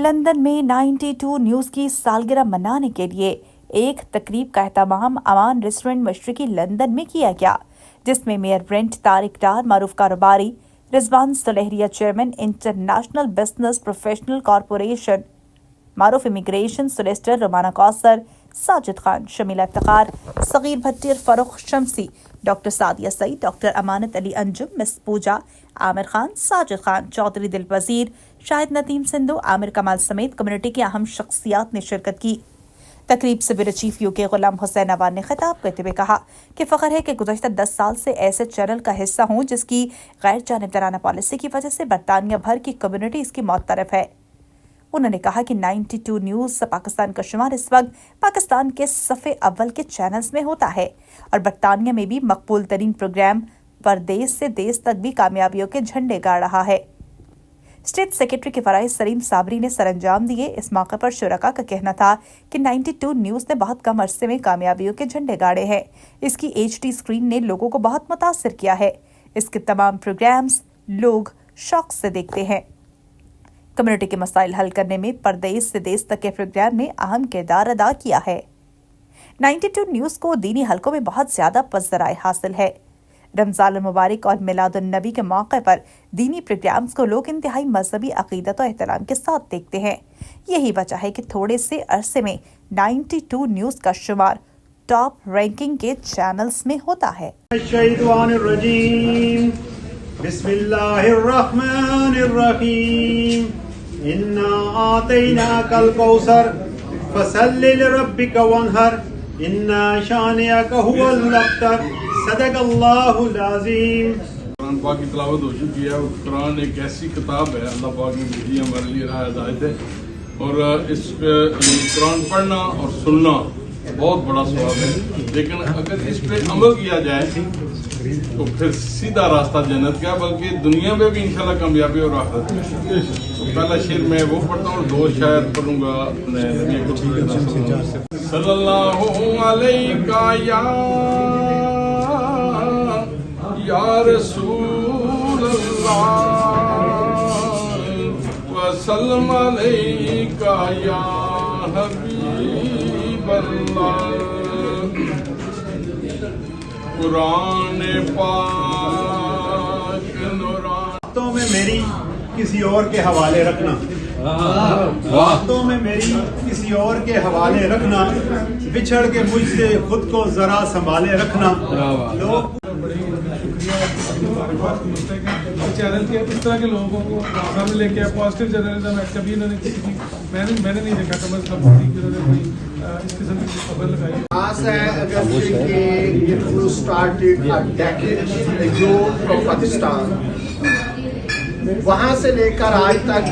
London में 92 news की सालगिरह मनाने के लिए एक तकरीब का एहतमाम अमान रेस्टोरेंट मशरकी लंदन में किया गया, जिसमें मेयर ब्रेंट तारिक डार, मारूफ कारोबारी Rizwan Sulehria, chairman international business professional corporation, मारूफ immigration solicitor Rumana Kausar, Sajid Khan, Shamila Iftikhar, Saghir Bhatti, Farrukh Shamsi, doctor Sadia Saeed, doctor Amanat Ali Anjum, miss Pooja, Aamir Khan, Sajid Khan, Chaudhry Dil Wazir, Shahid Nadeem Sindhu, Aamir कमाल समेत कम्युनिटी की अहम शख्सियात ने शिरकत की। तकरीब से bureau chief UK Ghulam Hussain Awan ने खिताब करते हुए कहा कि फ़ख्र है कि गुज़श्ता 10 साल से ऐसे चैनल का हिस्सा हूँ जिसकी गैर जानिबदाराना पॉलिसी की वजह से बरतानिया भर की कम्युनिटी इसकी मौतरफ है। उन्होंने कहा कि 92 न्यूज़ पाकिस्तान का शुमार इस वक्त पाकिस्तान के सफ़े अव्वल के चैनल्स में होता है और बरतानिया में भी मकबूल तरीन प्रोग्राम परदेश से देश तक भी कामयाबियों के झंडे गाड़ रहा है। स्टेट सेक्रेटरी के फराइज सलीम साबरी ने सरंजाम दिए। इस मौके पर शुरका का कहना था कि 92 न्यूज़ ने बहुत कम अरसे में कामयाबियों के झंडे गाड़े हैं। इसकी HD स्क्रीन ने लोगों को बहुत मुतासिर किया है। इसके तमाम प्रोग्राम्स लोग शौक से देखते हैं। कम्युनिटी के मसाइल हल करने में परदेश से देश तक के प्रोग्राम ने अहम किरदार अदा किया है। 92 न्यूज़ को दीनी हलकों में बहुत ज्यादा पज़राए हासिल है। रमज़ान मुबारक और मिलादुन नबी के मौके पर दीनी प्रोग्राम्स को लोग इंतहाई मजहबी अकीदत और एहतराम के साथ देखते हैं। यही वजह है कि थोड़े से अरसे में 92 न्यूज़ का शुमार टॉप रैंकिंग के चैनल्स में होता है। बिस्मिल्लाहिर्रहमानिर्रहीम इन्ना आतैनाकल कौसर फसल्लि लिरब्बिका वन्हर इन्ना शानिअका हुवल अब्तर सदक़ल्लाहुल अज़ीम। कुरान पाक की तिलावत हो चुकी है। कुरान एक ऐसी किताब है, अल्लाह पाक ने भेजी हमारे लिए राह हिदायत है, और इस कुरान पढ़ना और सुनना बहुत बड़ा सवाब है। लेकिन अगर इस पे अमल किया जाए तो फिर सीधा रास्ता जन्नत का, बल्कि दुनिया में भी इंशाल्लाह कामयाबी और आखिरत में। तो पहला शेर मैं वो पढ़ता हूँ, 2 शायर पढ़ूंगा अपने नबी सल्लल्लाहु अलैहि या रसूल अल्लाह व सल्लम अलैका या हबीब अल्लाह। कुरान पाक बातों में मेरी किसी और के हवाले रखना, बातों में मेरी किसी और के हवाले रखना, बिछड़ के मुझसे खुद को जरा संभाले रखना। लोग चैनल के इस तरह के लोगों को सामने लेके आए, पॉजिटिव जर्नलिज्म है। कभी इन्होंने मैंने नहीं देखा कम अज कम इन्होंने इस किस्म की खबर लगाई। वहाँ से लेकर आज तक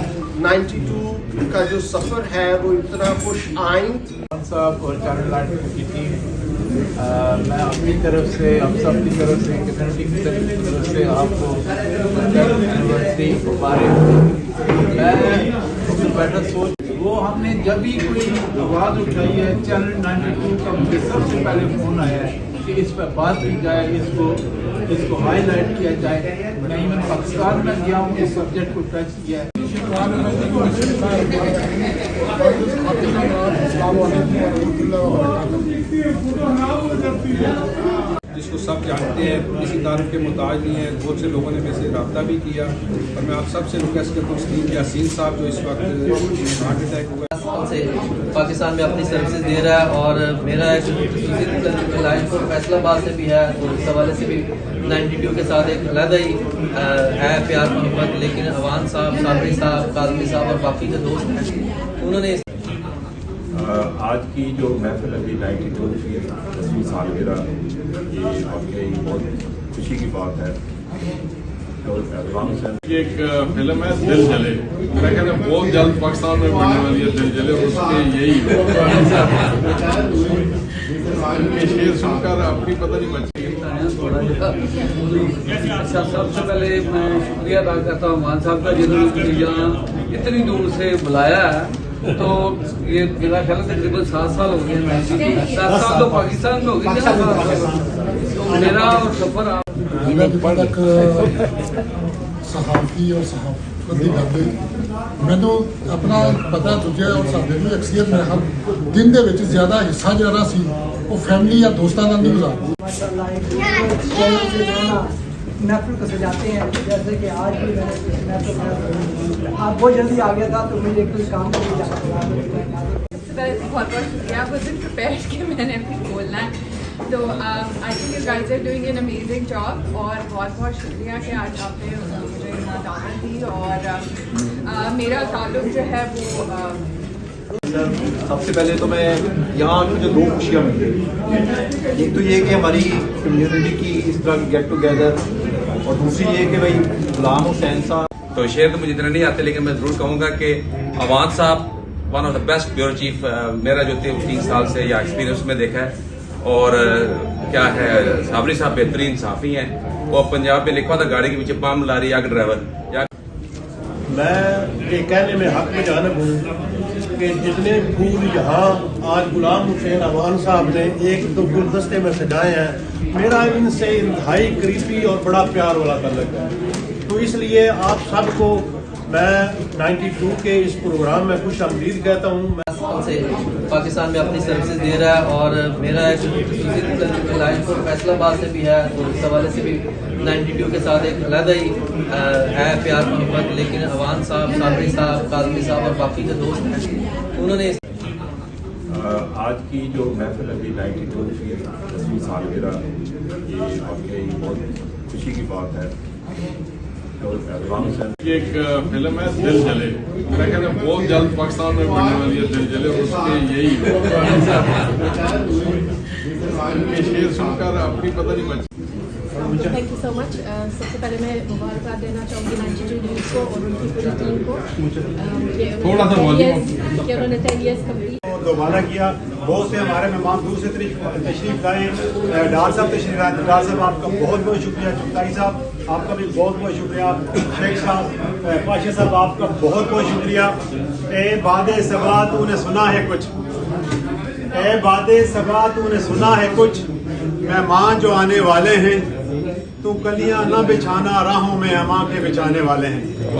92 का जो सफर है वो इतना खुश आइंद साहब और चैनल लाइट की टीम, मैं अपनी तरफ से, हम सब की तरफ से, कम्युनिटी की तरफ से आपको एनिवर्सरी मुबारक। मैं बैठा सोच वो हमने जब भी कोई आवाज़ उठाई है चैनल 92 का मुझे सबसे पहले फ़ोन आया है कि इस पर बात की जाए, इसको हाईलाइट किया जाए। मैं इवन पाकिस्तान में गया हूँ, इस सब्जेक्ट को टच किया है। जिसको सब जानते हैं, किसी तारीफ के मुताज नहीं है। बहुत से लोगों ने मेरे से रब्ता भी किया, और मैं आप सबसे रिक्वेस्ट करता हूँ सलीम यासीन साहब जो इस वक्त हार्ट अटैक हुआ से पाकिस्तान में अपनी सर्विसेज दे रहा है, और मेरा एक लाइन फैसलाबाद से भी है, तो इस हवाले से भी 92 के साथ एक अलग ही है प्यार मोहब्बत। लेकिन अवान साहब, साबरी साहब, काजमी साहब और बाकी जो दोस्त हैं उन्होंने आज की जो महफिल अभी 92 की 10वीं सालगिरह, ये वाकई बहुत खुशी की बात है। एक फिल्म है दिल जले, मैं कहता हूँ बहुत जल्द पाकिस्तान में बनने वाली है दिल जले, उसके यही शेर सुनकर अपनी पता नहीं बची। अच्छा, सबसे पहले मैं शुक्रिया अदा करता हूँ मान साहब का, जिन्होंने यहाँ इतनी दूर से बुलाया है। तो ये मेरा ख्याल तकरीबन 7 साल हो गए, 7 साल तो पाकिस्तान में हो गए। तो मेरा और सफर सहाफ़ी और सहाफ़ती ਮੈਨੂੰ ਆਪਣਾ ਪਤਾ ਦੂਜੇ ਔਰ ਸਾਡੇ ਨੂੰ ਅਕਸਰੀਅਤ ਮੇਰੇ ਖਿਆਲ ਦਿਨ ਦੇ ਵਿੱਚ ਜ਼ਿਆਦਾ ਹਿੱਸਾ ਜਿਹੜਾ ਸੀ ਉਹ ਫੈਮਿਲੀ ਜਾਂ ਦੋਸਤਾਂ ਨਾਲ ਨਹੀਂ ਗੁਜ਼ਾਰਦੇ। महफिल को सजाते हैं, जैसे कि आज भी मैंने किसी महफिल में आप बहुत जल्दी आ गया था तो मुझे कुछ काम के लिए जाना पड़ा। सबसे पहले तो बहुत बहुत शुक्रिया, वो दिन प्रिपेयर कि मैंने अभी बोलना है, तो I think you guys are doing an amazing job और बहुत बहुत शुक्रिया कि आज आपने मुझे इतना दावत दी और मेरा ताल्लुक जो है वो सबसे पहले तो मैं यहाँ मुझे दो खुशियाँ मिली। एक तो ये कि हमारी कम्युनिटी की इस तरह की गेट टुगेदर, और दूसरी ये कि भाई गुलाम हुसैन साहब। तो शेर तो मुझे इतना नहीं आते, लेकिन मैं ज़रूर कहूँगा कि अवान साहब one of the best bureau chief मेरा जो 3 साल से या एक्सपीरियंस में देखा है, और क्या है साबरी साहब बेहतरीन साफ़ी हैं। वो पंजाब में लिखा था गाड़ी के पीछे बम लारी आग ड्राइवर। मैं ये कहने में हक में जानब हूँ कि जितने फूल यहाँ आज गुलाम हुसैन अवान साहब ने एक दो गुलदस्ते में सजाए हैं, मेरा इनसे इंतहाई करीबी और बड़ा प्यार वाला ताल्लुक है। तो इसलिए आप सबको मैं 92 के इस प्रोग्राम में खुश आमदीद कहता हूँ। से पाकिस्तान में अपनी सर्विसेज दे रहा है और मेरा एक लाइन फॉर फैसलाबाद से भी है, तो इस हवाले से भी 92 के साथ एक अलग ही है प्यार मोहब्बत। लेकिन अवान साहब, साबरी साहब, काजमी साहब और बाकी जो दोस्त हैं उन्होंने आज की जो महफिल अभी 92 की 10वीं सालगिरह, ये वाकई बहुत खुशी की बात है। ये एक फिल्म है दिल जले, मैं कहता हूँ बहुत जल्द पाकिस्तान में बनने वाली है दिल जले, उसके यही ये शेर सुनकर अपनी पता नहीं बची। Thank you so much. सबसे पहले मैं मुबारकबाद देना चाहूँगी 92 न्यूज़ को और उनकी पूरी टीम को, थोड़ा सा कि उन्होंने 10 years कंप्लीट दोबारा किया। बहुत से हमारे मेहमान दूर से तशरीफ लाए, डार साहब तशरीफ लाए, डार साहब आपका बहुत बहुत शुक्रिया। चुगताई साहब आपका भी बहुत बहुत शुक्रिया। शेख साहब, पाशा साहब आपका बहुत बहुत शुक्रिया। ए बादे सबा तूने सुना है कुछ, ए बादे सबा तूने सुना है कुछ, मेहमान जो आने वाले हैं, तू कलियां न बिछाना राहों में अमा के बिछाने वाले हैं।